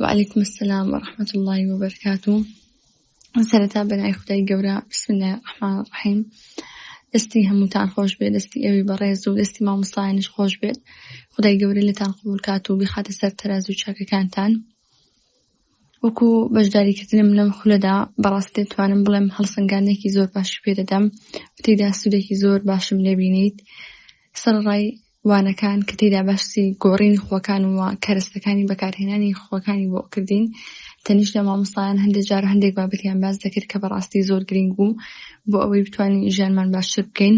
وعليكم السلام ورحمة الله وبركاته. سرتا بنای خدای گەورە. بسم الله الرحمن الرحیم. دەستی هەمووتان خۆش بێت، دەستی ئەوی بەڕێز و دەستی مامۆستایانیش خۆش بێت. خدای گەورە لێتان قبول کات و بخاتە سەر تەرازوی چاکەکانتان. وەکو بەشداریکردنم لەم خولەدا بەڕاستی توانم بڵێم هەڵسەنگاندنێکی زۆر باشی پێ دەدەم و تێیدا سوودێکی زۆر باشم لێ بینیت. سەرڕای وانەکان کە تێیدا باسی گۆڕینی خۆکان و کەرەستەکانی بەکارهێنانی خۆکانی بۆ کردین، تەنیشت لە مامۆستایان هەندێک جار هەندێک بابەتیان باس دەکرد کە بەڕاستی زۆر گرنگ بوو بۆ ئەوەی بتوانین ژیانمان باشتر بکەین.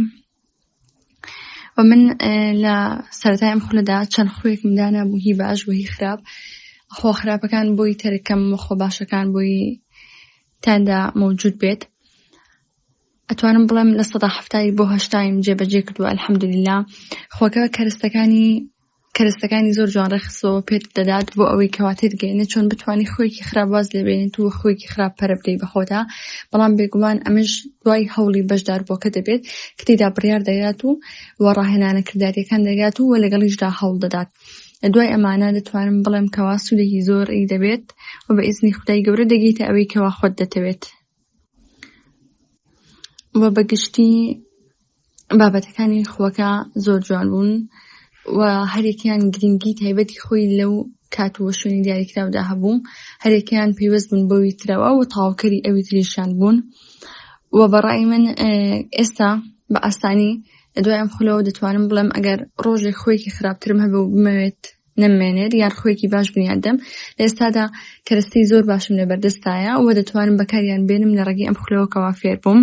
و من لە سەرەتای ئەم خولەدا چەند خوێکم دانا بوو، هی باش و هی خراپ. خۆ خراپەکان بۆی تەرکەم و خۆ باشەکان بۆی تاندا مەوجود بێت. ئەتوانم بڵێم لە 170 بۆ 80 جێبەجێ کردووە الحەمدولله. خۆکە کەرەستەکانی زۆر جوان ڕێخستەوە پێت دەدات بۆ ئەوەی کەواتر گەێنێ چۆن بتوانی خۆیکی خراپ واز لێبێنیت و خۆیکی خراپ پەرە بدەی بەخۆتا. بەڵام بێگومان ئەمەش دوای هەوڵی بەشدار بۆکە دەبێت کە تێیدا بڕیار دەگات و وەڕاهێنانە کرداریەکان دەگات و لەگەڵیشدا هەوڵ دەدات. دوای ئەمانە دەتوانم بڵێم کەوا سوودێکی زۆری دەبێت و بە ئیزنی خودای گەورە دەگەیتە ئەوەی کەوا خۆت دەتەوێت. و بەگشتی بابەتەکانی خۆکە زۆر جوان بوون و هەرێکیان گرنگی تایبەتی خۆی لەو کات و شوێنی دیاریکراودا هەبوو. هەرێکیان پێوەست بوون بۆی ترەوە و تاواکەری ئەوی تریشان بوون. و بەڕای من ئێستا بە ئاسانی دوای ئەم خولەوە دەتوانم بڵێم ئەگەر ڕۆژێک خۆیکی خراپترم هەبێ و بمەوێت نەمێنێت یان خۆیکی باش بنیادەم، لە ئێستادا کەرەستەی زۆر باشم لە بەردەستایە و دەتوانم بەکاریان بێنم لە ڕێگەی ئەم خولەوە کەوا فێر بووم.